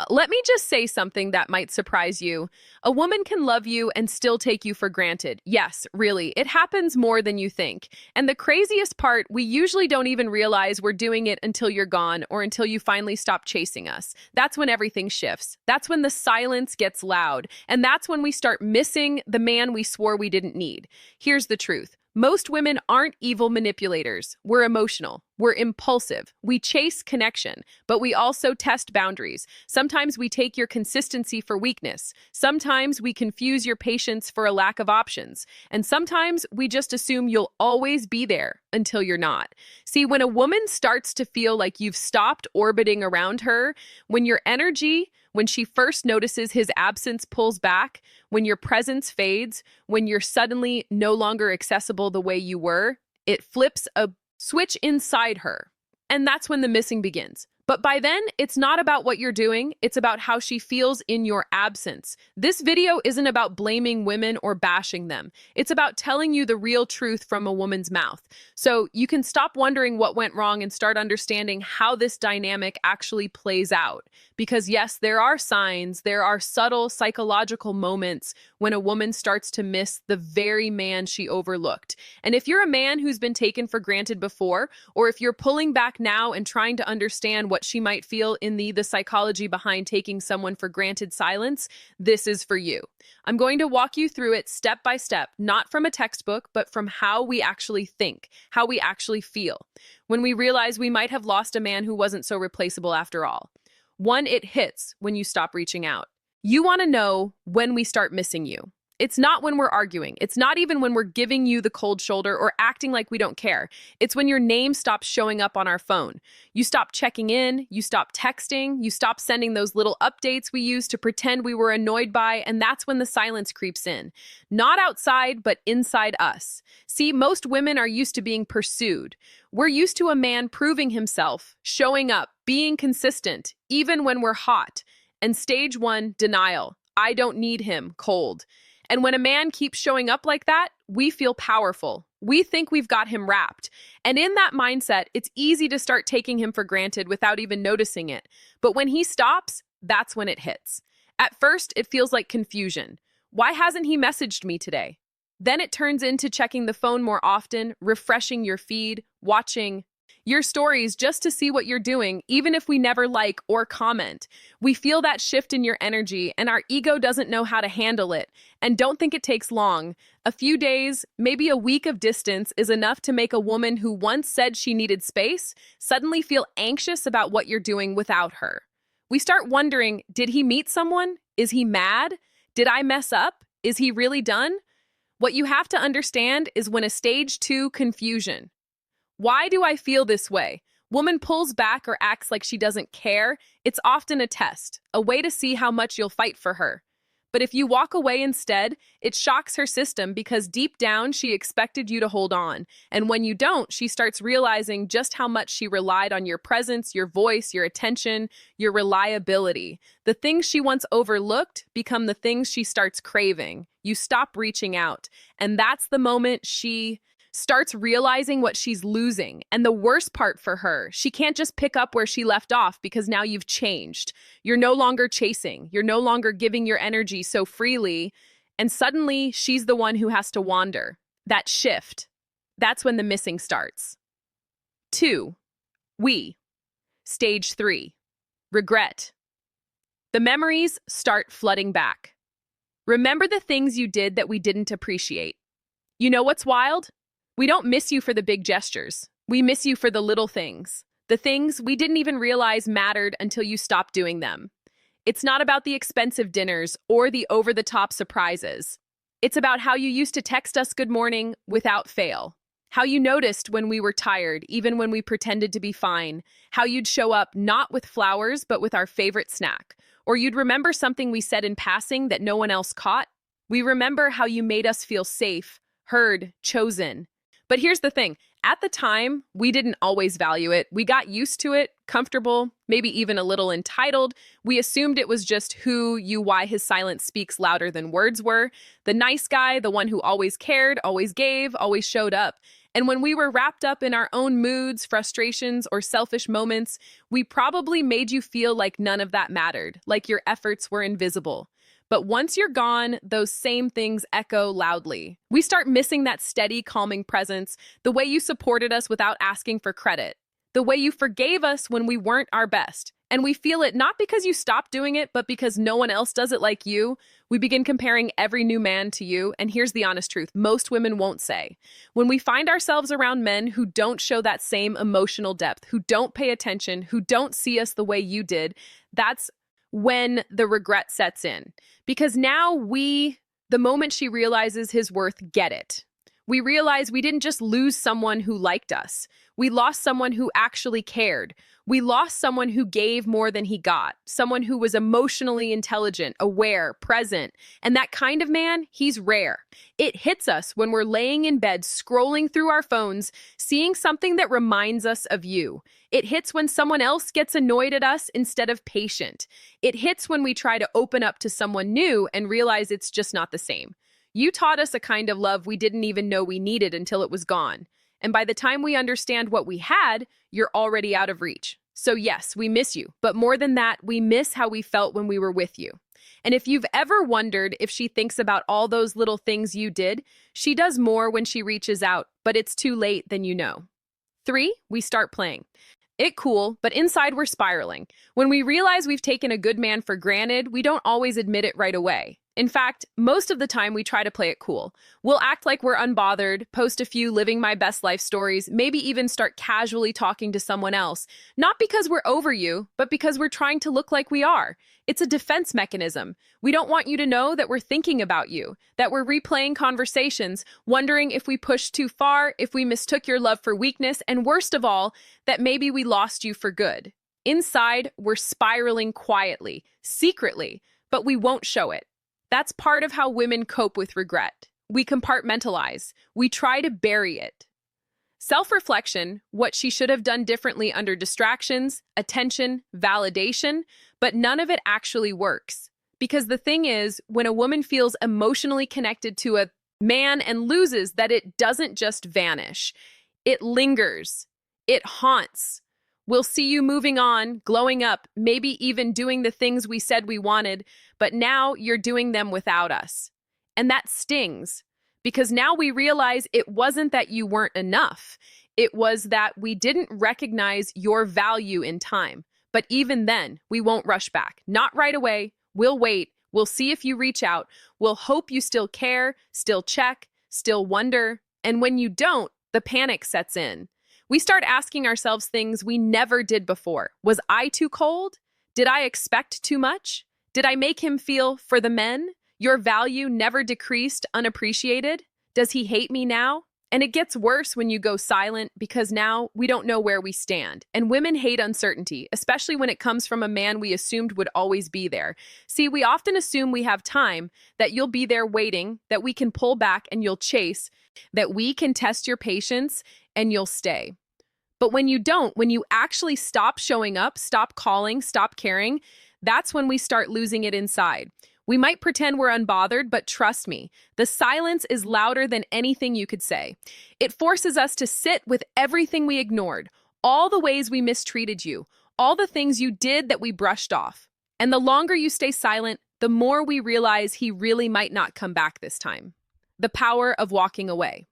Let me just say something that might surprise you. A woman can love you and still take you for granted. Yes, really, it happens more than you think. And the craziest part, we usually don't even realize we're doing it until you're gone or until you finally stop chasing us. That's when everything shifts. That's when the silence gets loud. And that's when we start missing the man we swore we didn't need. Here's the truth. Most women aren't evil manipulators. We're emotional. We're impulsive. We chase connection, but we also test boundaries. Sometimes we take your consistency for weakness. Sometimes we confuse your patience for a lack of options. And sometimes we just assume you'll always be there until you're not. See, when a woman starts to feel like you've stopped orbiting around her, when she first notices his absence pulls back, when your presence fades, when you're suddenly no longer accessible the way you were, it flips a switch inside her. And that's when the missing begins. But by then, it's not about what you're doing, it's about how she feels in your absence. This video isn't about blaming women or bashing them. It's about telling you the real truth from a woman's mouth. So you can stop wondering what went wrong and start understanding how this dynamic actually plays out. Because yes, there are signs, there are subtle psychological moments when a woman starts to miss the very man she overlooked. And if you're a man who's been taken for granted before, or if you're pulling back now and trying to understand what she might feel in the psychology behind taking someone for granted silence, this is for you. I'm going to walk you through it step by step, not from a textbook, but from how we actually think, how we actually feel, when we realize we might have lost a man who wasn't so replaceable after all. One, it hits when you stop reaching out. You want to know when we start missing you. It's not when we're arguing. It's not even when we're giving you the cold shoulder or acting like we don't care. It's when your name stops showing up on our phone. You stop checking in, you stop texting, you stop sending those little updates we used to pretend we were annoyed by, and that's when the silence creeps in. Not outside, but inside us. See, most women are used to being pursued. We're used to a man proving himself, showing up, being consistent, even when we're hot. And stage one, denial. I don't need him, cold. And when a man keeps showing up like that, we feel powerful. We think we've got him wrapped. And in that mindset, it's easy to start taking him for granted without even noticing it. But when he stops, that's when it hits. At first, it feels like confusion. Why hasn't he messaged me today? Then it turns into checking the phone more often, refreshing your feed, watching your stories just to see what you're doing, even if we never like or comment. We feel that shift in your energy, and our ego doesn't know how to handle it. And don't think it takes long. A few days, maybe a week of distance is enough to make a woman who once said she needed space suddenly feel anxious about what you're doing without her. We start wondering, did he meet someone? Is he mad? Did I mess up? Is he really done? What you have to understand is when a stage 2 confusion. Why do I feel this way? Woman pulls back or acts like she doesn't care. It's often a test, a way to see how much you'll fight for her. But if you walk away instead, it shocks her system because deep down she expected you to hold on. And when you don't, she starts realizing just how much she relied on your presence, your voice, your attention, your reliability. The things she once overlooked become the things she starts craving. You stop reaching out. And that's the moment she starts realizing what she's losing. And the worst part for her, she can't just pick up where she left off because now you've changed. You're no longer chasing. You're no longer giving your energy so freely. And suddenly, she's the one who has to wander. That shift, that's when the missing starts. 2. Stage 3. Regret. The memories start flooding back. Remember the things you did that we didn't appreciate. You know what's wild? We don't miss you for the big gestures. We miss you for the little things. The things we didn't even realize mattered until you stopped doing them. It's not about the expensive dinners or the over-the-top surprises. It's about how you used to text us good morning without fail. How you noticed when we were tired, even when we pretended to be fine. How you'd show up not with flowers, but with our favorite snack. Or you'd remember something we said in passing that no one else caught. We remember how you made us feel safe, heard, chosen. But here's the thing. At the time, we didn't always value it. We got used to it, comfortable, maybe even a little entitled. We assumed it was just why his silence speaks louder than words were. The nice guy, the one who always cared, always gave, always showed up. And when we were wrapped up in our own moods, frustrations, or selfish moments, we probably made you feel like none of that mattered, like your efforts were invisible. But once you're gone, those same things echo loudly. We start missing that steady, calming presence, the way you supported us without asking for credit, the way you forgave us when we weren't our best. And we feel it not because you stopped doing it, but because no one else does it like you. We begin comparing every new man to you. And here's the honest truth: most women won't say. When we find ourselves around men who don't show that same emotional depth, who don't pay attention, who don't see us the way you did, that's when the regret sets in. Because now the moment she realizes his worth, get it. We realize we didn't just lose someone who liked us. We lost someone who actually cared. We lost someone who gave more than he got, someone who was emotionally intelligent, aware, present. And that kind of man, he's rare. It hits us when we're laying in bed, scrolling through our phones, seeing something that reminds us of you. It hits when someone else gets annoyed at us instead of patient. It hits when we try to open up to someone new and realize it's just not the same. You taught us a kind of love we didn't even know we needed until it was gone. And by the time we understand what we had, you're already out of reach. So yes, we miss you. But more than that, we miss how we felt when we were with you. And if you've ever wondered if she thinks about all those little things you did, she does more when she reaches out, but it's too late than you know. 3, we start playing it cool, but inside we're spiraling. When we realize we've taken a good man for granted, we don't always admit it right away. In fact, most of the time we try to play it cool. We'll act like we're unbothered, post a few living my best life stories, maybe even start casually talking to someone else. Not because we're over you, but because we're trying to look like we are. It's a defense mechanism. We don't want you to know that we're thinking about you, that we're replaying conversations, wondering if we pushed too far, if we mistook your love for weakness, and worst of all, that maybe we lost you for good. Inside, we're spiraling quietly, secretly, but we won't show it. That's part of how women cope with regret. We compartmentalize. We try to bury it. Self-reflection, what she should have done differently under distractions, attention, validation, but none of it actually works. Because the thing is, when a woman feels emotionally connected to a man and loses that, it doesn't just vanish. It lingers. It haunts. We'll see you moving on, glowing up, maybe even doing the things we said we wanted, but now you're doing them without us. And that stings, because now we realize it wasn't that you weren't enough. It was that we didn't recognize your value in time. But even then, we won't rush back. Not right away. We'll wait. We'll see if you reach out. We'll hope you still care, still check, still wonder. And when you don't, the panic sets in. We start asking ourselves things we never did before. Was I too cold? Did I expect too much? Did I make him feel, for the men, your value never decreased, unappreciated? Does he hate me now? And it gets worse when you go silent, because now we don't know where we stand. And women hate uncertainty, especially when it comes from a man we assumed would always be there. See, we often assume we have time, that you'll be there waiting, that we can pull back and you'll chase, that we can test your patience and you'll stay. But when you don't, when you actually stop showing up, stop calling, stop caring, that's when we start losing it inside. We might pretend we're unbothered, but trust me, the silence is louder than anything you could say. It forces us to sit with everything we ignored, all the ways we mistreated you, all the things you did that we brushed off. And the longer you stay silent, the more we realize he really might not come back this time. The power of walking away.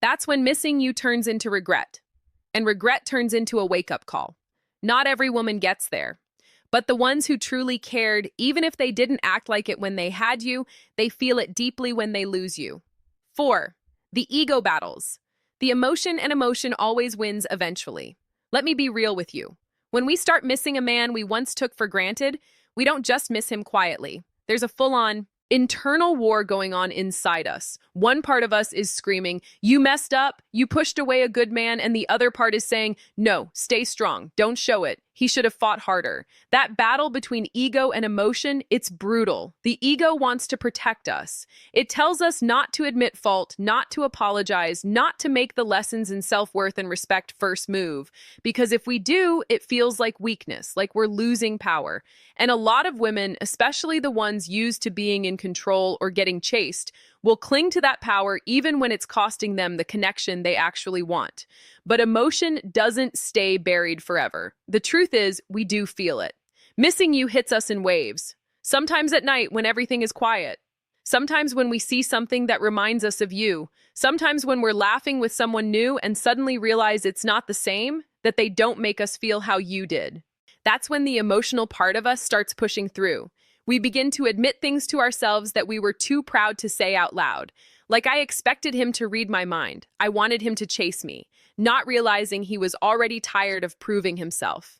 That's when missing you turns into regret, and regret turns into a wake-up call. Not every woman gets there. But the ones who truly cared, even if they didn't act like it when they had you, they feel it deeply when they lose you. 4, the ego battles. The emotion always wins eventually. Let me be real with you. When we start missing a man we once took for granted, we don't just miss him quietly. There's a full-on internal war going on inside us. One part of us is screaming, "You messed up, you pushed away a good man," and the other part is saying, "No, stay strong, don't show it. He should have fought harder." That battle between ego and emotion, it's brutal. The ego wants to protect us. It tells us not to admit fault, not to apologize, not to make the lessons in self-worth and respect first move. Because if we do, it feels like weakness, like we're losing power. And a lot of women, especially the ones used to being in control or getting chased, will cling to that power even when it's costing them the connection they actually want. But emotion doesn't stay buried forever. The truth is, we do feel it. Missing you hits us in waves. Sometimes at night when everything is quiet. Sometimes when we see something that reminds us of you. Sometimes when we're laughing with someone new and suddenly realize it's not the same, that they don't make us feel how you did. That's when the emotional part of us starts pushing through. We begin to admit things to ourselves that we were too proud to say out loud. Like I expected him to read my mind. I wanted him to chase me, not realizing he was already tired of proving himself.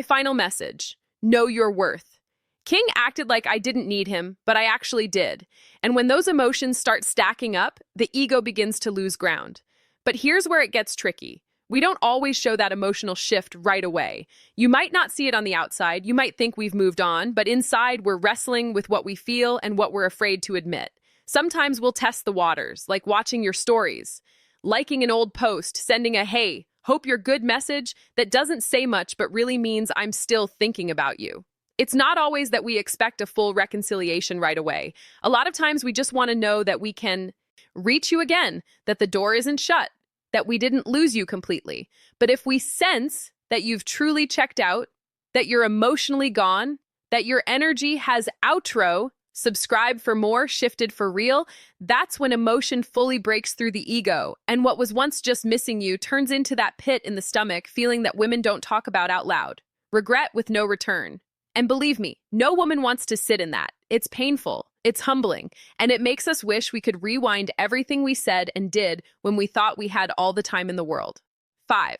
Final message. Know your worth. King acted like I didn't need him, but I actually did. And when those emotions start stacking up, the ego begins to lose ground. But here's where it gets tricky. We don't always show that emotional shift right away. You might not see it on the outside. You might think we've moved on, but inside we're wrestling with what we feel and what we're afraid to admit. Sometimes we'll test the waters, like watching your stories, liking an old post, sending a "hey, hope you're good" message that doesn't say much but really means I'm still thinking about you. It's not always that we expect a full reconciliation right away. A lot of times we just want to know that we can reach you again, that the door isn't shut, that we didn't lose you completely. But if we sense that you've truly checked out, that you're emotionally gone, that your energy has outro, subscribe for more, shifted for real, that's when emotion fully breaks through the ego. And what was once just missing you turns into that pit in the stomach, feeling that women don't talk about out loud. Regret with no return. And believe me, no woman wants to sit in that. It's painful, it's humbling, and it makes us wish we could rewind everything we said and did when we thought we had all the time in the world. 5.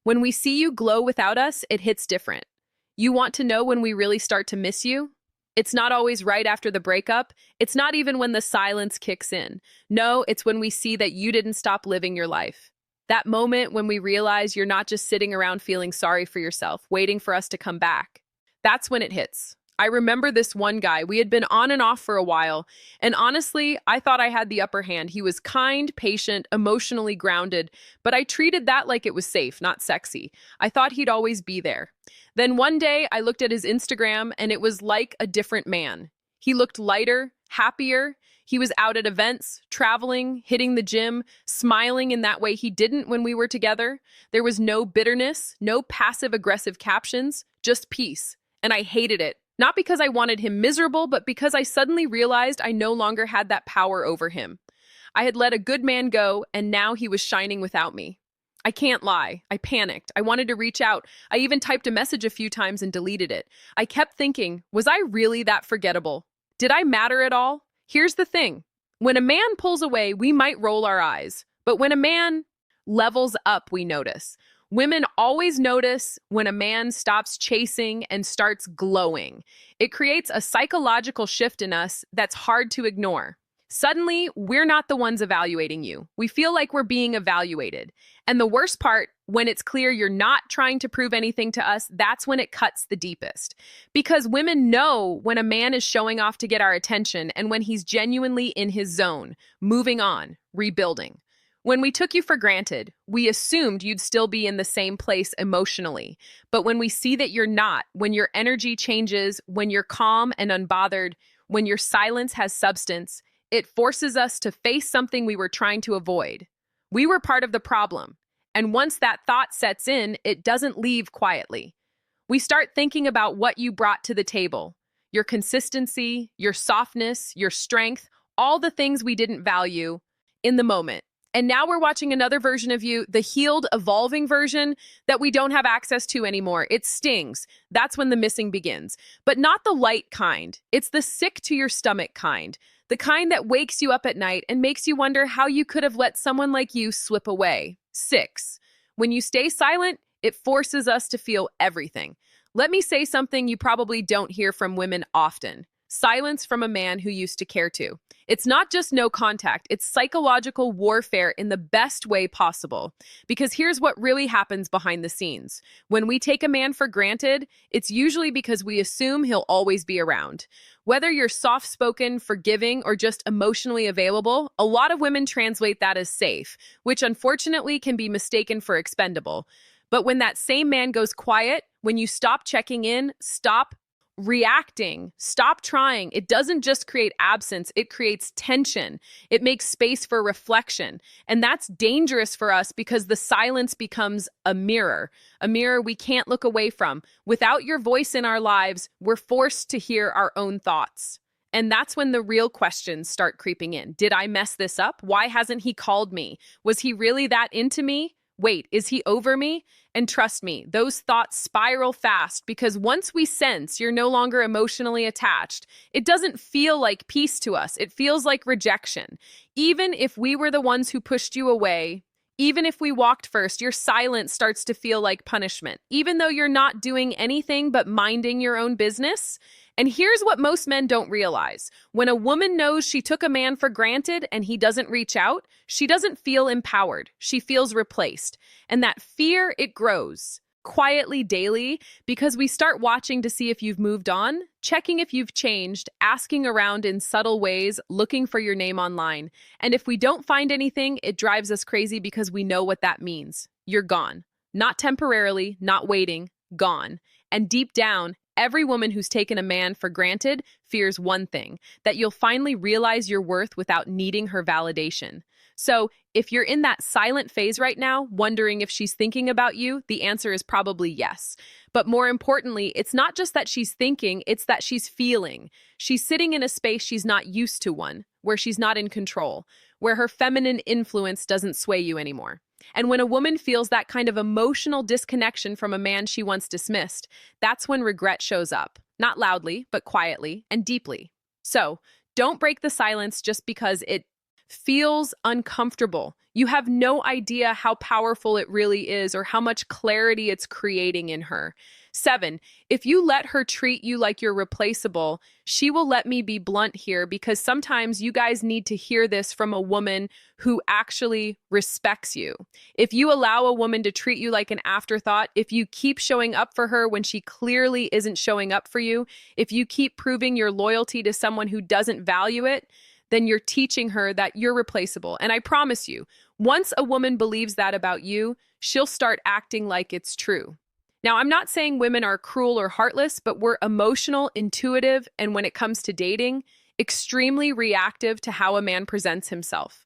When we see you glow without us, it hits different. You want to know when we really start to miss you? It's not always right after the breakup. It's not even when the silence kicks in. No, it's when we see that you didn't stop living your life. That moment when we realize you're not just sitting around feeling sorry for yourself, waiting for us to come back. That's when it hits. I remember this one guy. We had been on and off for a while, and honestly, I thought I had the upper hand. He was kind, patient, emotionally grounded, but I treated that like it was safe, not sexy. I thought he'd always be there. Then one day, I looked at his Instagram, and it was like a different man. He looked lighter, happier. He was out at events, traveling, hitting the gym, smiling in that way he didn't when we were together. There was no bitterness, no passive-aggressive captions, just peace. And I hated it. Not because I wanted him miserable, but because I suddenly realized I no longer had that power over him. I had let a good man go, and now he was shining without me. I can't lie. I panicked. I wanted to reach out. I even typed a message a few times and deleted it. I kept thinking, was I really that forgettable? Did I matter at all? Here's the thing. When a man pulls away, we might roll our eyes. But when a man levels up, we notice. Women always notice when a man stops chasing and starts glowing. It creates a psychological shift in us that's hard to ignore. Suddenly, we're not the ones evaluating you. We feel like we're being evaluated. And the worst part, when it's clear you're not trying to prove anything to us, that's when it cuts the deepest. Because women know when a man is showing off to get our attention and when he's genuinely in his zone, moving on, rebuilding. When we took you for granted, we assumed you'd still be in the same place emotionally. But when we see that you're not, when your energy changes, when you're calm and unbothered, when your silence has substance, it forces us to face something we were trying to avoid. We were part of the problem. And once that thought sets in, it doesn't leave quietly. We start thinking about what you brought to the table, your consistency, your softness, your strength, all the things we didn't value in the moment. And now we're watching another version of you, the healed, evolving version that we don't have access to anymore. It stings. That's when the missing begins. But not the light kind. It's the sick to your stomach kind. The kind that wakes you up at night and makes you wonder how you could have let someone like you slip away. 6. When you stay silent, it forces us to feel everything. Let me say something you probably don't hear from women often. Silence from a man who used to care to. It's not just no contact, it's psychological warfare in the best way possible. Because here's what really happens behind the scenes. When we take a man for granted, it's usually because we assume he'll always be around. Whether you're soft-spoken, forgiving, or just emotionally available, a lot of women translate that as safe, which unfortunately can be mistaken for expendable. But when that same man goes quiet, when you stop checking in, stop reacting. Stop trying. It doesn't just create absence, it creates tension. It makes space for reflection. And that's dangerous for us because the silence becomes a mirror we can't look away from. Without your voice in our lives, we're forced to hear our own thoughts. And that's when the real questions start creeping in. Did I mess this up? Why hasn't he called me? Was he really that into me? Wait, is he over me? And trust me, those thoughts spiral fast because once we sense you're no longer emotionally attached, it doesn't feel like peace to us. It feels like rejection. Even if we were the ones who pushed you away, even if we walked first, your silence starts to feel like punishment, even though you're not doing anything but minding your own business. And here's what most men don't realize. When a woman knows she took a man for granted and he doesn't reach out, she doesn't feel empowered. She feels replaced. And that fear, it grows quietly daily because we start watching to see if you've moved on, checking if you've changed, asking around in subtle ways, looking for your name online. And if we don't find anything, it drives us crazy because we know what that means. You're gone. Not temporarily, not waiting, gone. And deep down, every woman who's taken a man for granted fears one thing, that you'll finally realize your worth without needing her validation. So, if you're in that silent phase right now, wondering if she's thinking about you, the answer is probably yes. But more importantly, it's not just that she's thinking, it's that she's feeling. She's sitting in a space she's not used to one, where she's not in control, where her feminine influence doesn't sway you anymore. And when a woman feels that kind of emotional disconnection from a man she once dismissed, that's when regret shows up. Not loudly, but quietly and deeply. So, don't break the silence just because it feels uncomfortable. You have no idea how powerful it really is or how much clarity it's creating in her. 7, if you let her treat you like you're replaceable, she will let me be blunt here because sometimes you guys need to hear this from a woman who actually respects you. If you allow a woman to treat you like an afterthought, if you keep showing up for her when she clearly isn't showing up for you, if you keep proving your loyalty to someone who doesn't value it, then you're teaching her that you're replaceable. And I promise you, once a woman believes that about you, she'll start acting like it's true. Now, I'm not saying women are cruel or heartless, but we're emotional, intuitive, and when it comes to dating, extremely reactive to how a man presents himself.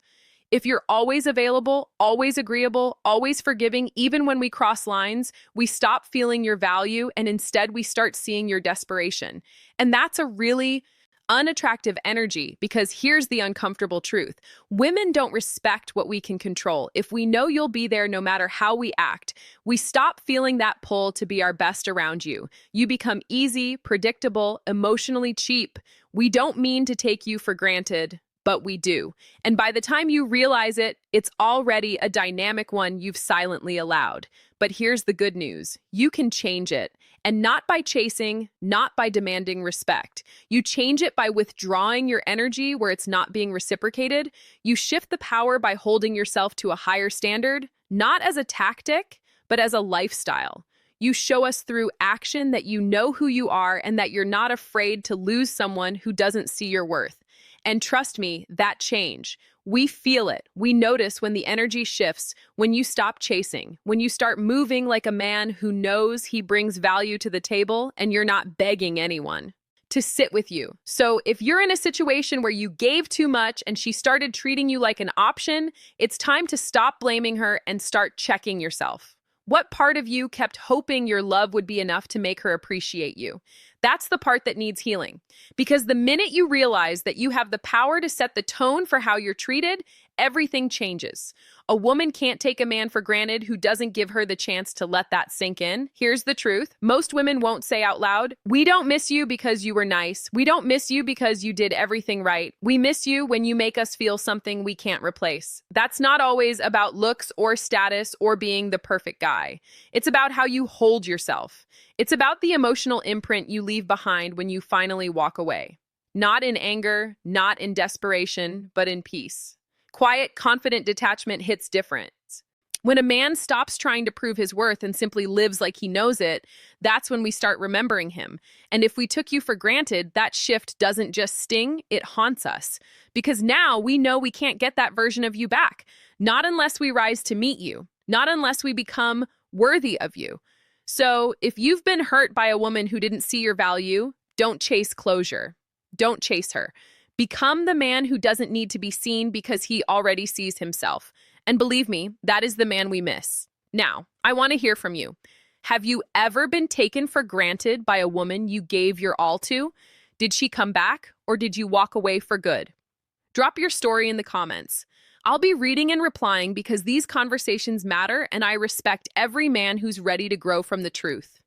If you're always available, always agreeable, always forgiving, even when we cross lines, we stop feeling your value and instead we start seeing your desperation. And that's a really unattractive energy because here's the uncomfortable truth. Women don't respect what we can control. If we know you'll be there no matter how we act, we stop feeling that pull to be our best around you. You become easy, predictable, emotionally cheap. We don't mean to take you for granted, but we do. And by the time you realize it, it's already a dynamic one you've silently allowed. But here's the good news. You can change it. And not by chasing, not by demanding respect. You change it by withdrawing your energy where it's not being reciprocated. You shift the power by holding yourself to a higher standard, not as a tactic, but as a lifestyle. You show us through action that you know who you are and that you're not afraid to lose someone who doesn't see your worth. And trust me, that change, we feel it. We notice when the energy shifts, when you stop chasing, when you start moving like a man who knows he brings value to the table and you're not begging anyone to sit with you. So if you're in a situation where you gave too much and she started treating you like an option, it's time to stop blaming her and start checking yourself. What part of you kept hoping your love would be enough to make her appreciate you? That's the part that needs healing. Because the minute you realize that you have the power to set the tone for how you're treated, everything changes. A woman can't take a man for granted who doesn't give her the chance to let that sink in. Here's the truth. Most women won't say out loud, "We don't miss you because you were nice. We don't miss you because you did everything right. We miss you when you make us feel something we can't replace." That's not always about looks or status or being the perfect guy. It's about how you hold yourself. It's about the emotional imprint you leave behind when you finally walk away. Not in anger, not in desperation, but in peace. Quiet, confident detachment hits different. When a man stops trying to prove his worth and simply lives like he knows it, that's when we start remembering him. And if we took you for granted, that shift doesn't just sting, it haunts us. Because now we know we can't get that version of you back. Not unless we rise to meet you. Not unless we become worthy of you. So if you've been hurt by a woman who didn't see your value, Don't chase closure. Don't chase her. Become the man who doesn't need to be seen because he already sees himself. And believe me, that is the man we miss. Now, I want to hear from you. Have you ever been taken for granted by a woman you gave your all to? Did she come back, or did you walk away for good? Drop your story in the comments. I'll be reading and replying because these conversations matter and I respect every man who's ready to grow from the truth.